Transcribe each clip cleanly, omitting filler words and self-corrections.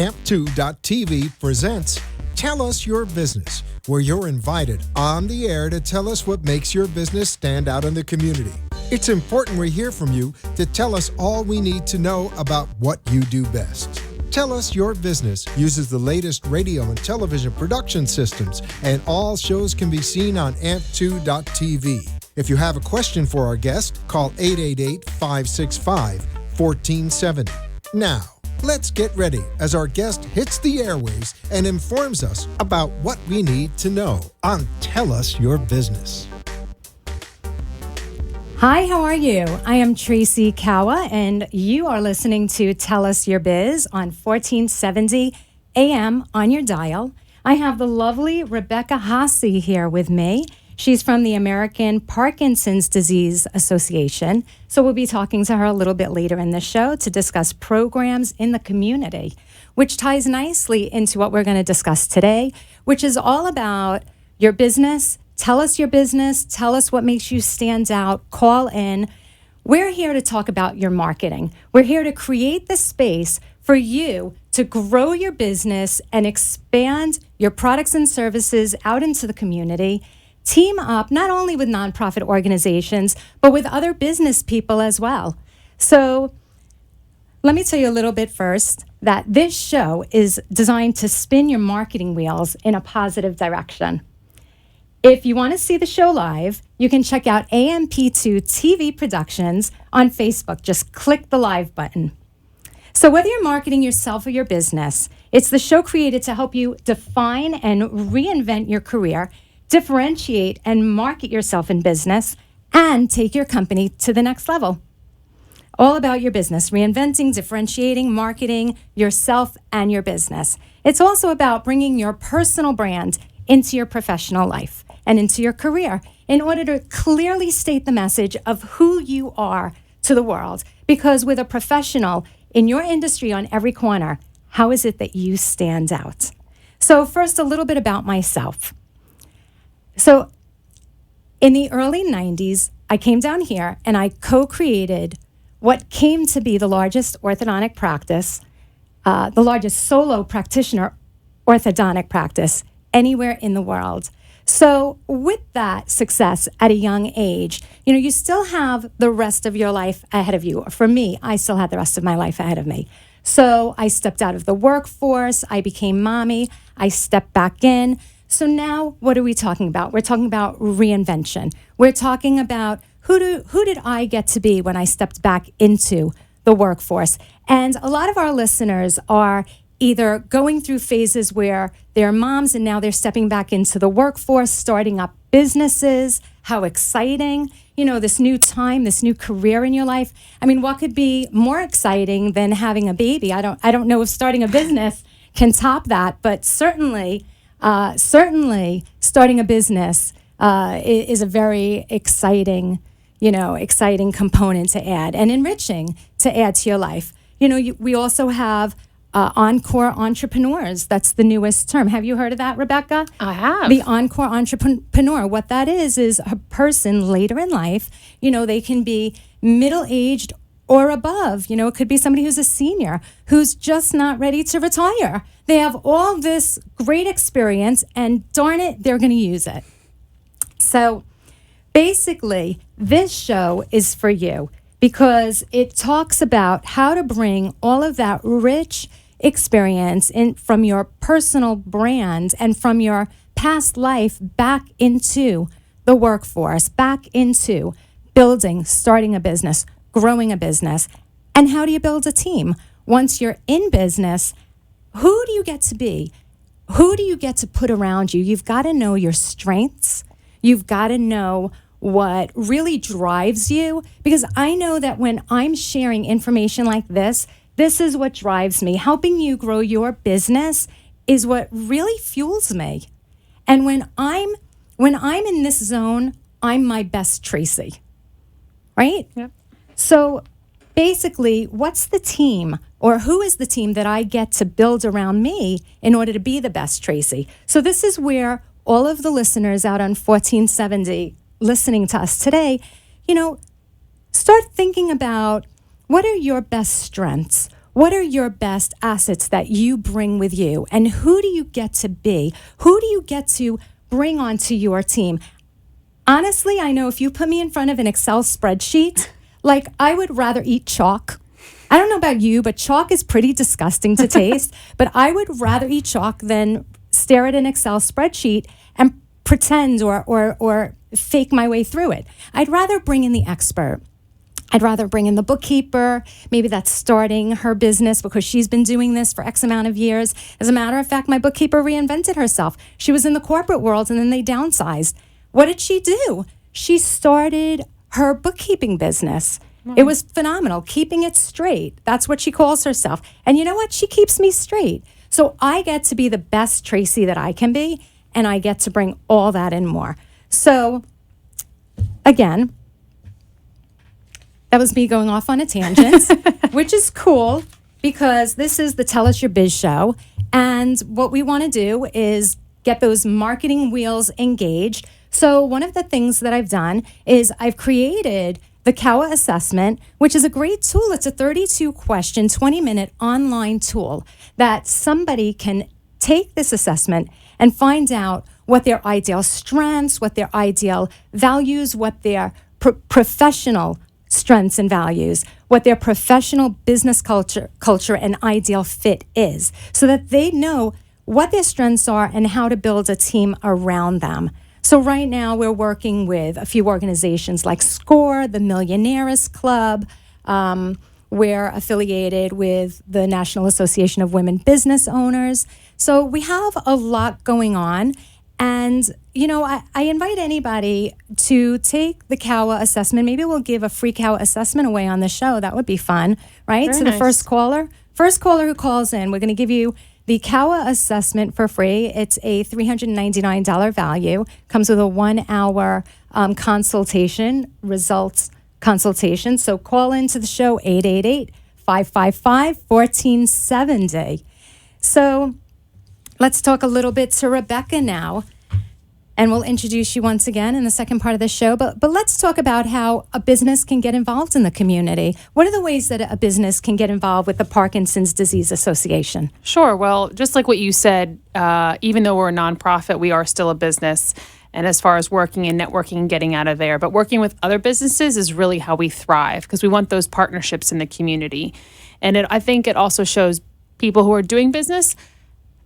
AMP2.tv presents Tell Us Your Business, where you're invited on the air to tell us what makes your business stand out in the community. It's important we hear from you to tell us all we need to know about what you do best. Tell Us Your Business uses the latest radio and television production systems, and all shows can be seen on AMP2.tv. If you have a question for our guest, call 888-565-1470. Now, let's get ready as our guest hits the airwaves and informs us about what we need to know on Tell Us Your Business. Hi, how are you? I am Tracy Kawa, and you are listening to Tell Us Your Biz on 1470 AM on your dial. I have the lovely Rebecca Hahessy here with me. She's from the American Parkinson's Disease Association, so we'll be talking to her a little bit later in the show to discuss programs in the community, which ties nicely into what we're going to discuss today, which is all about your business. Tell us your business. Tell us what makes you stand out. Call in. We're here to talk about your marketing. We're here to create the space for you to grow your business and expand your products and services out into the community. Team up not only with nonprofit organizations, but with other business people as well. So let me tell you a little bit first that this show is designed to spin your marketing wheels in a positive direction. If you want to see the show live, you can check out AMP2 TV Productions on Facebook. Just click the live button. So whether you're marketing yourself or your business, it's the show created to help you define and reinvent your career, differentiate and market yourself in business, and take your company to the next level. All about your business, reinventing, differentiating, marketing yourself and your business. It's also about bringing your personal brand into your professional life and into your career in order to clearly state the message of who you are to the world. Because with a professional in your industry on every corner, how is it that you stand out? So first, a little bit about myself. So in the early 90s, I came down here and I co-created what came to be the largest orthodontic practice, the largest solo practitioner orthodontic practice anywhere in the world. So with that success at a young age, you still have the rest of your life ahead of you. For me, I still had the rest of my life ahead of me. So I stepped out of the workforce. I became mommy. I stepped back in. So now what are we talking about? We're talking about reinvention. We're talking about who did I get to be when I stepped back into the workforce? And a lot of our listeners are either going through phases where they're moms and now they're stepping back into the workforce, starting up businesses. How exciting, this new time, this new career in your life. I mean, what could be more exciting than having a baby? I don't know if starting a business can top that, but certainly starting a business is a very exciting component to add and enriching to add to your life. We also have Encore Entrepreneurs. That's the newest term. Have you heard of that, Rebecca? I have. The Encore Entrepreneur. What that is a person later in life, they can be middle-aged or above. It could be somebody who's a senior who's just not ready to retire. They have all this great experience and darn it, they're going to use it. So basically, this show is for you because it talks about how to bring all of that rich experience from your personal brand and from your past life back into the workforce, back into starting a business, growing a business. And how do you build a team? Once you're in business, who do you get to be? Who do you get to put around you? You've got to know your strengths. You've got to know what really drives you, because I know that when I'm sharing information like this is what drives me. Helping you grow your business is what really fuels me. And when I'm in this zone, I'm my best Tracy. Right? Yep. So basically, what's the team, or who is the team that I get to build around me in order to be the best Tracy? So this is where all of the listeners out on 1470 listening to us today, start thinking about what are your best strengths? What are your best assets that you bring with you? And who do you get to be? Who do you get to bring onto your team? Honestly, I know if you put me in front of an Excel spreadsheet, like I would rather eat chalk. I don't know about you, but chalk is pretty disgusting to taste. But I would rather eat chalk than stare at an Excel spreadsheet and pretend or fake my way through it. I'd rather bring in the expert. I'd rather bring in the bookkeeper, maybe that's starting her business because she's been doing this for X amount of years. As a matter of fact, my bookkeeper reinvented herself. She was in the corporate world and then they downsized. What did she do? She started her bookkeeping business. It was phenomenal, keeping it straight. That's what she calls herself. And you know what? She keeps me straight. So I get to be the best Tracy that I can be, and I get to bring all that and more. So again, that was me going off on a tangent, which is cool because this is the Tell Us Your Biz show. And what we want to do is get those marketing wheels engaged. So one of the things that I've done is I've created the Kawa assessment, which is a great tool. It's a 32-question, 20-minute online tool that somebody can take this assessment and find out what their ideal strengths, what their ideal values, what their professional strengths and values, what their professional business culture and ideal fit is, so that they know what their strengths are and how to build a team around them. So right now we're working with a few organizations like SCORE, the Millionaires Club. We're affiliated with the National Association of Women Business Owners. So we have a lot going on. And, you know, I invite anybody to take the Kawa assessment. Maybe we'll give a free Kawa assessment away on the show. That would be fun, right? Very So nice. the first caller who calls in, we're going to give you the Kawa assessment for free. It's a $399 value. Comes with a 1-hour consultation, results consultation. So call into the show, 888-555-1470. So let's talk a little bit to Rebecca now, and we'll introduce you once again in the second part of the show. But let's talk about how a business can get involved in the community. What are the ways that a business can get involved with the Parkinson's Disease Association? Sure. Well, just like what you said, even though we're a nonprofit, we are still a business. And as far as working and networking and getting out of there, but working with other businesses is really how we thrive because we want those partnerships in the community. And I think it also shows people who are doing business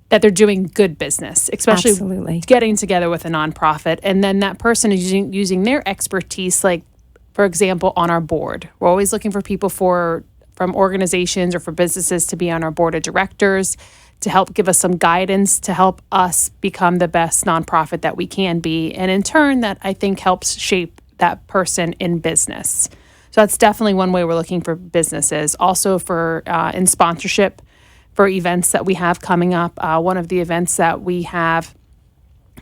that they're doing good business, especially Absolutely. getting together with a nonprofit. And then that person is using their expertise, like, for example, on our board. We're always looking for people from organizations or for businesses to be on our board of directors, to help give us some guidance, to help us become the best nonprofit that we can be. And in turn, that I think helps shape that person in business. So that's definitely one way we're looking for businesses. Also for in sponsorship for events that we have coming up. One of the events that we have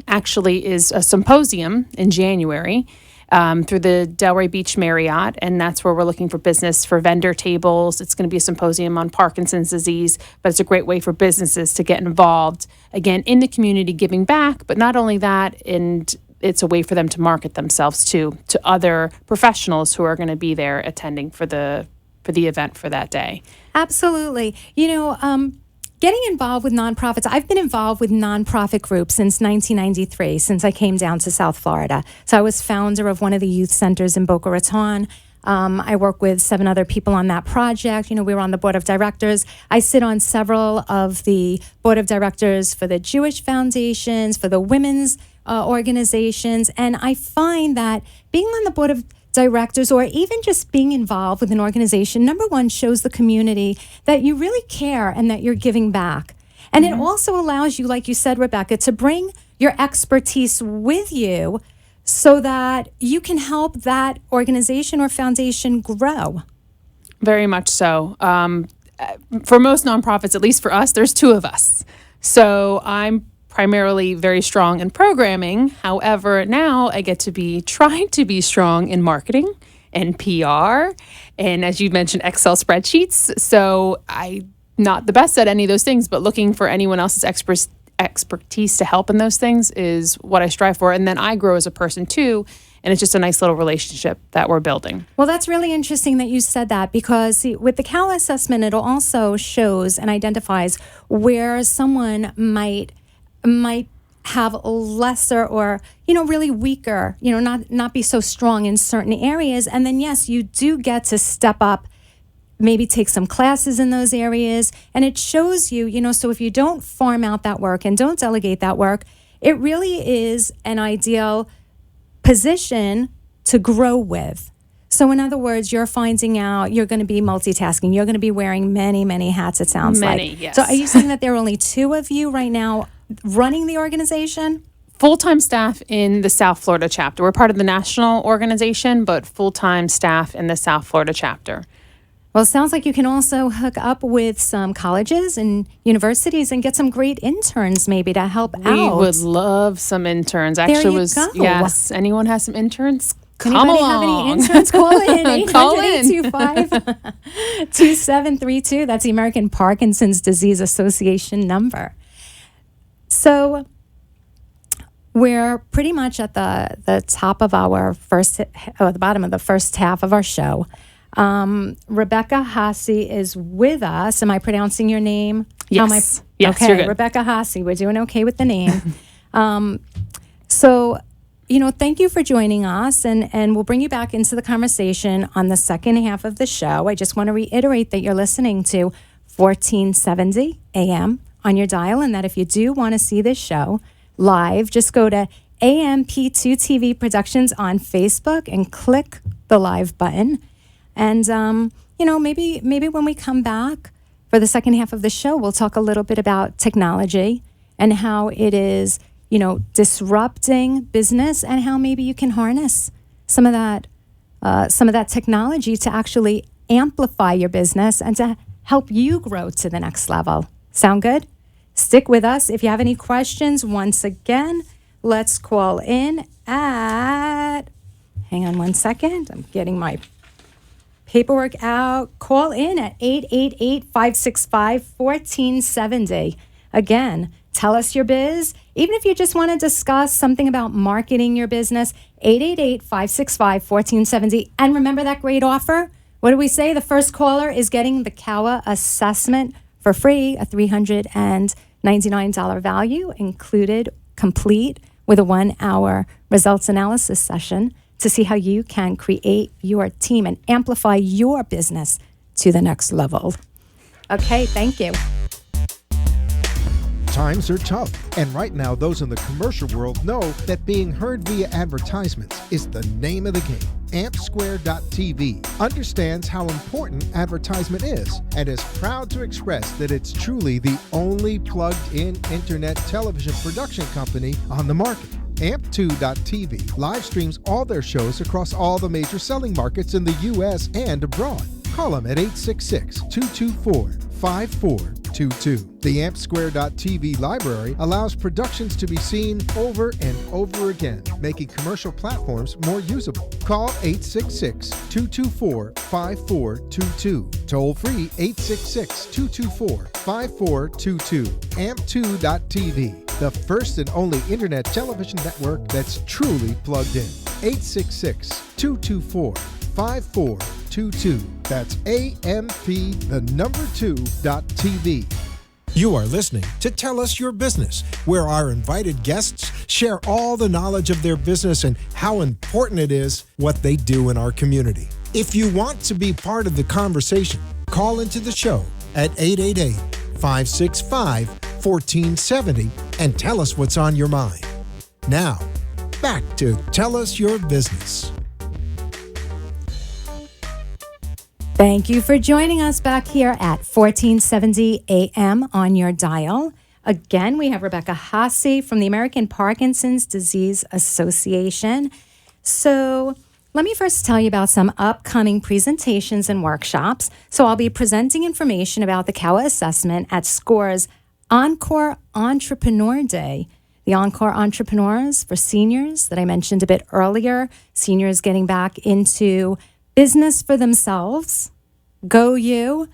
actually is a symposium in January through the Delray Beach Marriott, and that's where we're looking for business for vendor tables. It's going to be a symposium on Parkinson's disease, but it's a great way for businesses to get involved, again, in the community, giving back, but not only that, and it's a way for them to market themselves too, to other professionals who are going to be there attending for the event for that day. Absolutely. You know, getting involved with nonprofits, I've been involved with nonprofit groups since 1993, since I came down to South Florida. So I was founder of one of the youth centers in Boca Raton. I work with 7 other people on that project. You know, we were on the board of directors. I sit on several of the board of directors for the Jewish foundations, for the women's organizations. And I find that being on the board of directors, or even just being involved with an organization, number one, shows the community that you really care and that you're giving back. And it also allows you, like you said, Rebecca, to bring your expertise with you so that you can help that organization or foundation grow. Very much so. For most nonprofits, at least for us, there's 2 of us. So I'm primarily very strong in programming. However, now I get to be trying to be strong in marketing and PR. And as you mentioned, Excel spreadsheets. So I'm not the best at any of those things, but looking for anyone else's expertise to help in those things is what I strive for. And then I grow as a person too. And it's just a nice little relationship that we're building. Well, that's really interesting that you said that, because see, with the Kawa assessment, it also shows and identifies where someone might have lesser or, really weaker, not be so strong in certain areas. And then, yes, you do get to step up, maybe take some classes in those areas. And it shows you, so if you don't farm out that work and don't delegate that work, it really is an ideal position to grow with. So in other words, you're finding out you're going to be multitasking. You're going to be wearing many, many hats, it sounds like. Yes. So are you saying that there are only 2 of you right now running the organization? Full-time staff in the South Florida chapter. We're part of the national organization, but full-time staff in the South Florida chapter. Well, it sounds like you can also hook up with some colleges and universities and get some great interns maybe to help out. We would love some interns. There you Actually, go. yes. Anyone has some interns? Come Anybody along. have any interns? Call in Call in. 800-825-2732. That's the American Parkinson's Disease Association number. So we're pretty much at the top of our the bottom of the first half of our show. Rebecca Hahessy is with us. Am I pronouncing your name? Yes. Yes, you're good. Rebecca Hahessy. We're doing okay with the name. So, thank you for joining us, and we'll bring you back into the conversation on the second half of the show. I just want to reiterate that you're listening to 1470 AM on your dial, and that if you do want to see this show live, just go to AMP2 TV Productions on Facebook and click the live button. And, maybe when we come back for the second half of the show, we'll talk a little bit about technology and how it is, disrupting business, and how maybe you can harness some of that technology to actually amplify your business and to help you grow to the next level. Sound good? Stick with us. If you have any questions, once again, let's call in at, hang on one second. I'm getting my paperwork out. Call in at 888-565-1470. Again, tell us your biz. Even if you just want to discuss something about marketing your business, 888-565-1470. And remember that great offer? What do we say? The first caller is getting the Kawa assessment for free, a $399 value, included, complete with a 1-hour results analysis session to see how you can create your team and amplify your business to the next level. Okay, thank you. Times are tough, and right now those in the commercial world know that being heard via advertisements is the name of the game. AmpSquare.tv understands how important advertisement is and is proud to express that it's truly the only plugged-in internet television production company on the market. Amp2.tv live streams all their shows across all the major selling markets in the U.S. and abroad. Call them at 866-224-5422. The AmpSquare.tv library allows productions to be seen over and over again, making commercial platforms more usable. Call 866-224-5422. Toll free 866-224-5422. Amp2.tv, the first and only internet television network that's truly plugged in. 866-224-5422. That's AMP, the number 2.tv. You are listening to Tell Us Your Business, where our invited guests share all the knowledge of their business and how important it is what they do in our community. If you want to be part of the conversation, call into the show at 888-565-1470 and tell us what's on your mind. Now, back to Tell Us Your Business. Thank you for joining us back here at 1470 AM on your dial. Again, we have Rebecca Hahessy from the American Parkinson's Disease Association. So let me first tell you about some upcoming presentations and workshops. So I'll be presenting information about the Kawa assessment at SCORE's Encore Entrepreneur Day. The Encore Entrepreneurs for seniors that I mentioned a bit earlier, seniors getting back into business for themselves. Go you.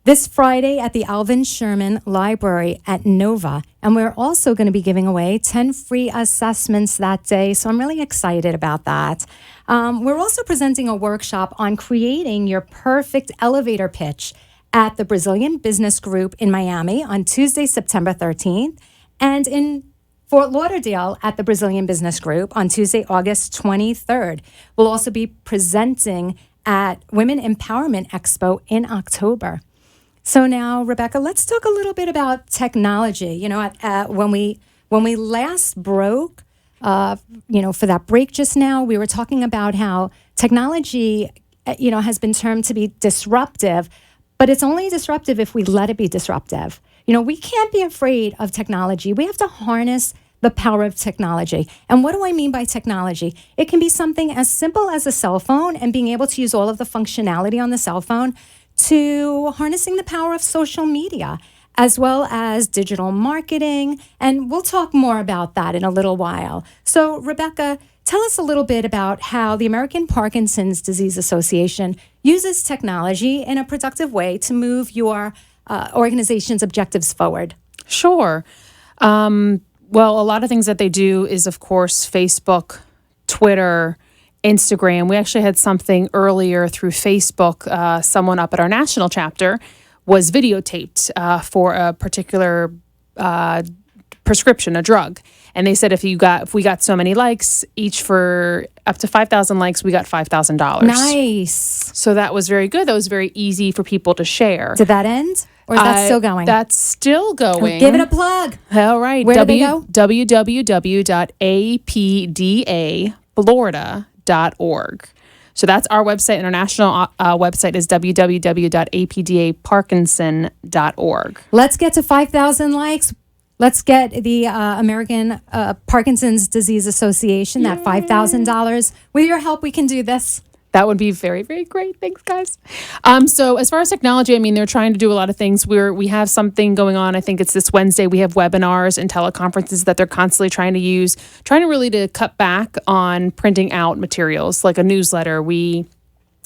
this Friday at the Alvin Sherman Library at Nova. And we're also going to be giving away 10 free assessments that day. So I'm really excited about that. We're also presenting a workshop on creating your perfect elevator pitch at the Brazilian Business Group in Miami on Tuesday, September 13th, and in Fort Lauderdale at the Brazilian Business Group on Tuesday, August 23rd. We'll also be presenting at Women Empowerment Expo in October. So now, Rebecca, let's talk a little bit about technology. You know, when we last broke, for that break just now, we were talking about how technology, has been termed to be disruptive, but it's only disruptive if we let it be disruptive. We can't be afraid of technology. We have to harness the power of technology. And what do I mean by technology? It can be something as simple as a cell phone and being able to use all of the functionality on the cell phone, to harnessing the power of social media, as well as digital marketing. And we'll talk more about that in a little while. So, Rebecca, tell us a little bit about how the American Parkinson's Disease Association uses technology in a productive way to move your organization's objectives forward. Sure. Well, a lot of things that they do is, of course, Facebook, Twitter, Instagram. We actually had something earlier through Facebook. Someone up at our national chapter was videotaped for a particular prescription, a drug. And they said if we got so many likes, each for up to 5,000 likes, we got $5,000. Nice. So that was very good. That was very easy for people to share. Did that end? Or is that still going? That's still going. Give it a plug. All right. Where do they go? www.apdaflorida.org. So that's our website. International website is www.apdaparkinson.org. Let's get to 5,000 likes. Let's get the American Parkinson's Disease Association that $5,000. With your help, we can do this. That would be very, very great. Thanks, guys. So as far as technology, I mean, they're trying to do a lot of things. We have something going on. I think it's this Wednesday. We have webinars and teleconferences that they're constantly trying to use, trying to really cut back on printing out materials like a newsletter.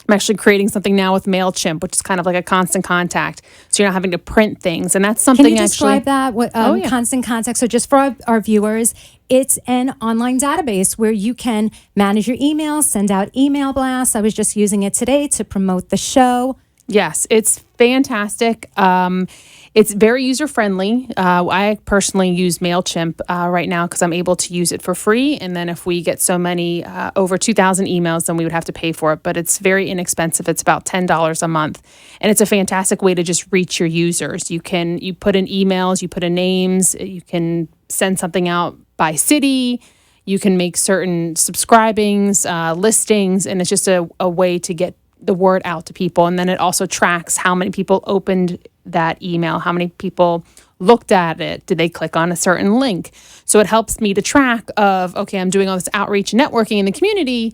I'm actually creating something now with MailChimp, which is kind of like a constant contact. So you're not having to print things. And that's something Can you describe that? What constant contact? So just for our viewers, it's an online database where you can manage your emails, send out email blasts. I was just using it today to promote the show. Yes, it's fantastic. It's very user-friendly. I personally use MailChimp right now because I'm able to use it for free. And then if we get so many, over 2,000 emails, then we would have to pay for it. But it's very inexpensive. It's about $10 a month. And it's a fantastic way to just reach your users. You put in emails, you put in names, you can send something out by city. You can make certain subscribings, listings, and it's just a way to get the word out to people. And then it also tracks how many people opened that email, how many people looked at it, did they click on a certain link. So it helps me to track of, okay, I'm doing all this outreach and networking in the community,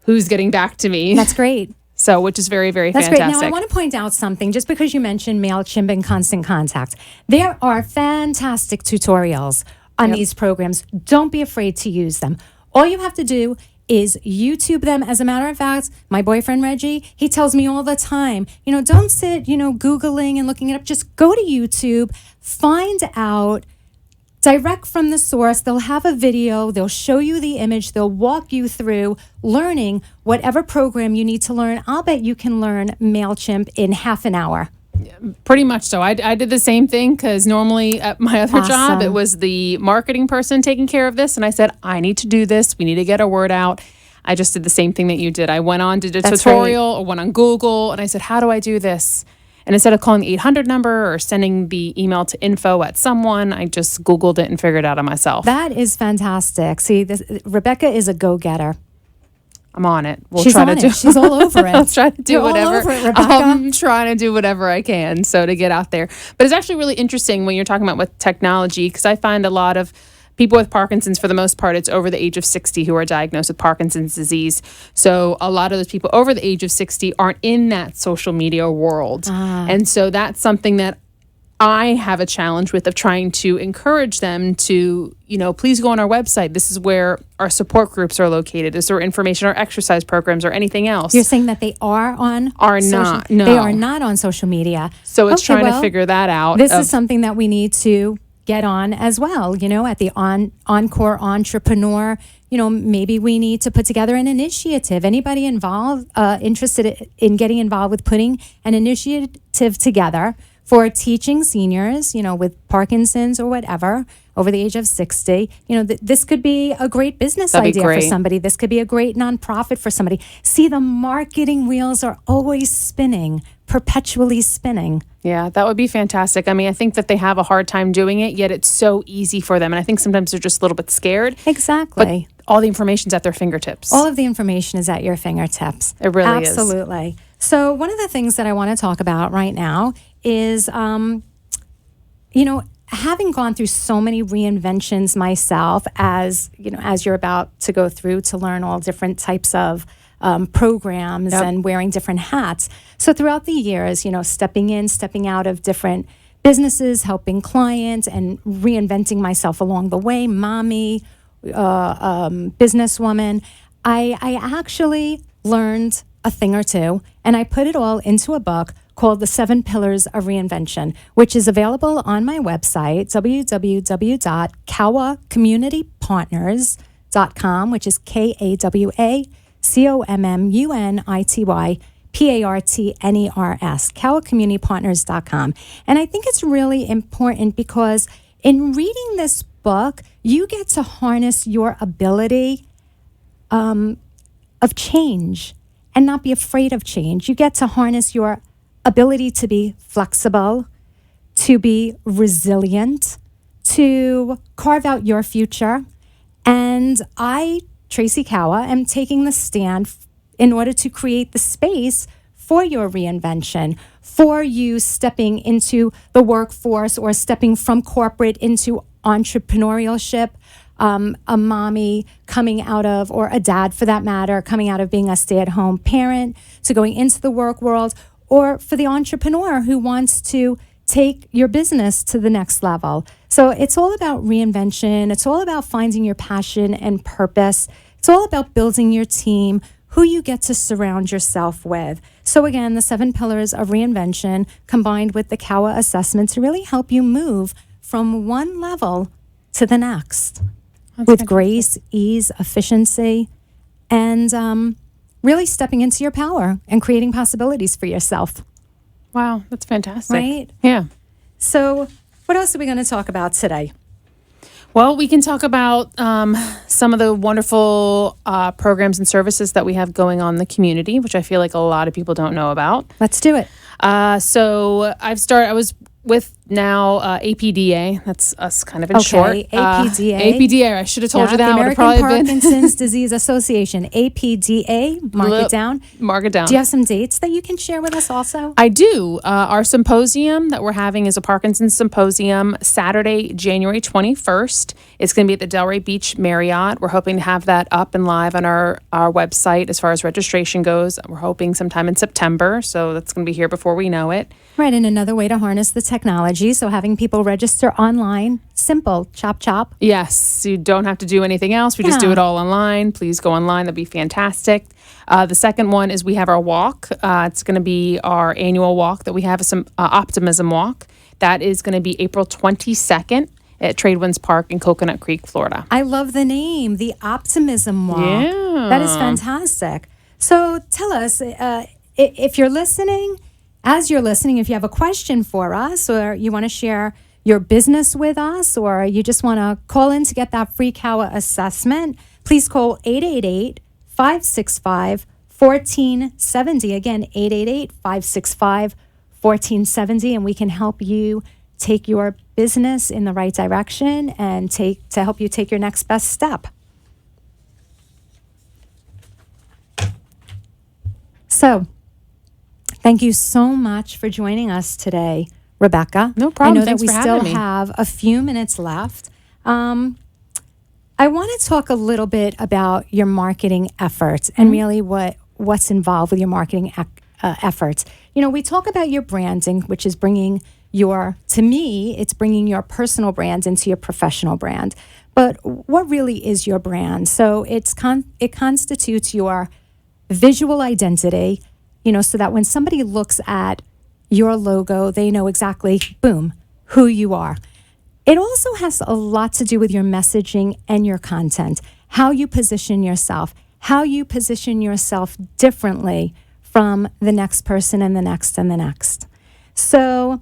who's getting back to me. That's great. So, which is very, very That's fantastic. Great. Now, I want to point out something, just because you mentioned MailChimp and Constant Contact. There are fantastic tutorials on these programs. Don't be afraid to use them. All you have to do is YouTube them. As a matter of fact, my boyfriend Reggie, he tells me all the time, don't sit, Googling and looking it up. Just go to YouTube, find out direct from the source. They'll have a video. They'll show you the image. They'll walk you through learning whatever program you need to learn. I'll bet you can learn MailChimp in half an hour. Pretty much so. I did the same thing because normally at my other job, it was the marketing person taking care of this. And I said, I need to do this. We need to get our word out. I just did the same thing that you did. I went on, did a tutorial or went on Google and I said, how do I do this? And instead of calling the 800 number or sending the email to info@someone, I just Googled it and figured it out on myself. That is fantastic. See, Rebecca is a go-getter. I'm on it. She's all over it. I'll try to do whatever. All over it, Rebecca. I'm trying to do whatever I can so to get out there. But it's actually really interesting when you're talking about with technology because I find a lot of people with Parkinson's, for the most part, it's over the age of 60 who are diagnosed with Parkinson's disease. So a lot of those people over the age of 60 aren't in that social media world. And so that's something that I have a challenge with of trying to encourage them to, please go on our website. This is where our support groups are located. Is there information, our exercise programs, or anything else? You're saying that they are not. No. They are not on social media. So it's trying to figure that out. This is something that we need to get on as well. At the Encore Entrepreneur, maybe we need to put together an initiative. Anybody involved, interested in getting involved with putting an initiative together for teaching seniors, with Parkinson's or whatever, over the age of 60, this could be a great business idea for somebody. This could be a great nonprofit for somebody. See, the marketing wheels are always spinning, perpetually spinning. Yeah, that would be fantastic. I mean, I think that they have a hard time doing it, yet it's so easy for them. And I think sometimes they're just a little bit scared. Exactly. But all the information's at their fingertips. All of the information is at your fingertips. It really is. Absolutely. So one of the things that I want to talk about right now is, having gone through so many reinventions myself, as you're about to go through to learn all different types of programs and wearing different hats. So throughout the years, stepping out of different businesses, helping clients, and reinventing myself along the way, mommy, businesswoman, I actually learned a thing or two, and I put it all into a book called The 7 Pillars of Reinvention, which is available on my website, www.kawacommunitypartners.com, which is KAWACOMMUNITYPARTNERS, kawacommunitypartners.com. And I think it's really important because in reading this book, you get to harness your ability of change and not be afraid of change. You get to harness your ability to be flexible, to be resilient, to carve out your future. And I, Tracy Kawa, am taking the stand in order to create the space for your reinvention, for you stepping into the workforce or stepping from corporate into entrepreneurship. A mommy coming out of, or a dad for that matter, coming out of being a stay-at-home parent to going into the work world, or for the entrepreneur who wants to take your business to the next level. So it's all about reinvention. It's all about finding your passion and purpose. It's all about building your team, who you get to surround yourself with. So again, the 7 pillars of reinvention combined with the Kawa assessment to really help you move from one level to the next. That's with fantastic. Grace, ease, efficiency, and really stepping into your power and creating possibilities for yourself. Wow, that's fantastic. Right? Yeah. So what else are we going to talk about today? Well, we can talk about some of the wonderful programs and services that we have going on in the community, which I feel like a lot of people don't know about. Let's do it. So I was with now APDA. That's us kind of in short. APDA. APDA. I should have told you that. The Would have American probably been Parkinson's Disease Association, APDA. Mark it down. Mark it down. Do you have some dates that you can share with us also? I do. Our symposium that we're having is a Parkinson's symposium, Saturday, January 21st. It's going to be at the Delray Beach Marriott. We're hoping to have that up and live on our website as far as registration goes. We're hoping sometime in September, so that's going to be here before we know it. Right, and another way to harness the technology. So having people register online, simple, chop. Yes, you don't have to do anything else. We just do it all online. Please go online. That'd be fantastic. The second one is we have our walk. It's going to be our annual walk that we have, some optimism walk. That is going to be April 22nd at Tradewinds Park in Coconut Creek, Florida. I love the name, the Optimism Walk. Yeah. That is fantastic. So tell us, if you're listening, as you're listening, if you have a question for us or you want to share your business with us or you just want to call in to get that free Kawa assessment, please call 888-565-1470. Again, 888-565-1470, and we can help you take your business in the right direction and to help you take your next best step. So, thank you so much for joining us today, Rebecca. No problem. I know Thanks that we for still having me. have a few minutes left. I want to talk a little bit about your marketing efforts and really what's involved with your marketing efforts. You know, we talk about your branding, which is bringing to me, it's bringing your personal brand into your professional brand. But what really is your brand? So it constitutes your visual identity, so that when somebody looks at your logo, they know exactly, boom, who you are. It also has a lot to do with your messaging and your content, how you position yourself differently from the next person and the next and the next. So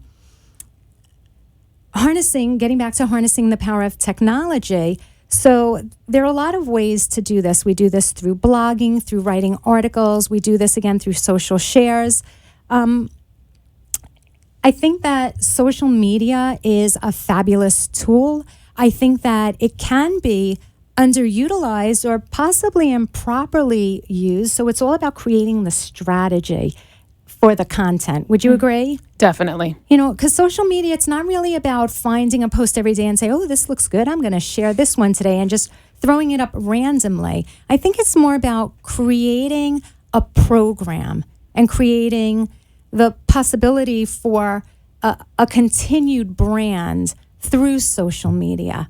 getting back to harnessing the power of technology. So there are a lot of ways to do this. We do this through blogging, through writing articles. We do this again through social shares. I think that social media is a fabulous tool. I think that it can be underutilized or possibly improperly used. So it's all about creating the strategy for the content. Would you agree? Definitely. Because social media, it's not really about finding a post every day and say, oh, this looks good, I'm going to share this one today, and just throwing it up randomly. I think it's more about creating a program and creating the possibility for a continued brand through social media.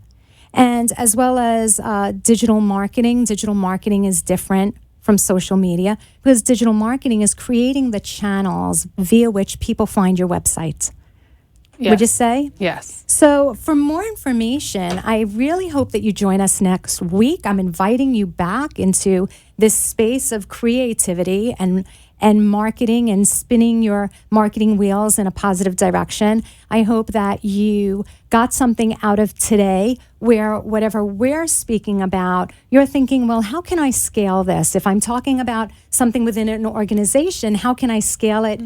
And as well as digital marketing. Digital marketing is different from social media because digital marketing is creating the channels via which people find your website. Yes. Would you say? Yes. So for more information, I really hope that you join us next week. I'm inviting you back into this space of creativity and marketing and spinning your marketing wheels in a positive direction. I hope that you got something out of today where whatever we're speaking about, you're thinking, well, how can I scale this? If I'm talking about something within an organization, how can I scale it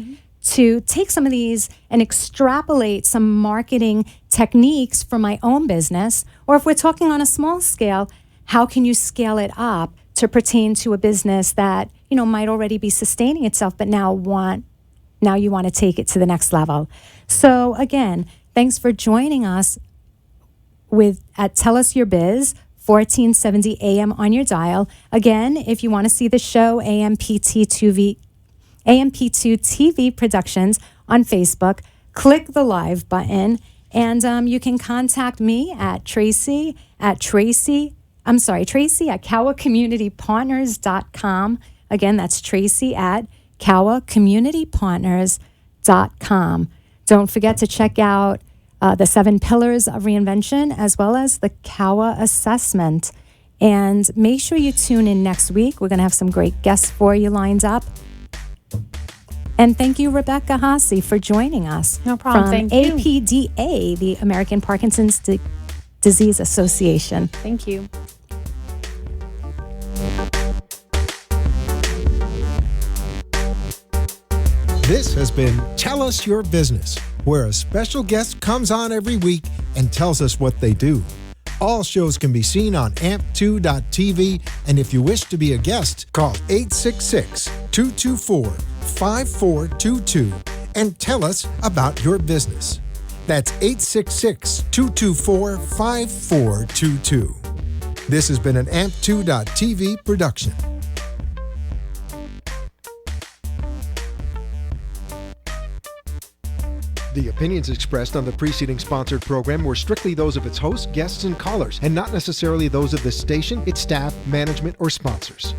to take some of these and extrapolate some marketing techniques for my own business? Or if we're talking on a small scale, how can you scale it up to pertain to a business that might already be sustaining itself, but now you want to take it to the next level? So again, thanks for joining us at Tell Us Your Biz, 1470 AM on your dial. Again, if you want to see the show, AMP2 TV Productions on Facebook, click the live button, and you can contact me at Tracy at kawacommunitypartners.com. Again, that's Tracy at kawacommunitypartners.com. Don't forget to check out the 7 Pillars of Reinvention as well as the Kawa Assessment. And make sure you tune in next week. We're going to have some great guests for you lined up. And thank you, Rebecca Hahessy, for joining us. No problem. From Thank you. APDA, the American Parkinson's Disease Association. Thank you. This has been Tell Us Your Business, where a special guest comes on every week and tells us what they do. All shows can be seen on amp2.tv, and if you wish to be a guest, call 866-224-5422 and tell us about your business. That's 866-224-5422. This has been an amp2.tv production. The opinions expressed on the preceding sponsored program were strictly those of its hosts, guests, and callers, and not necessarily those of the station, its staff, management, or sponsors.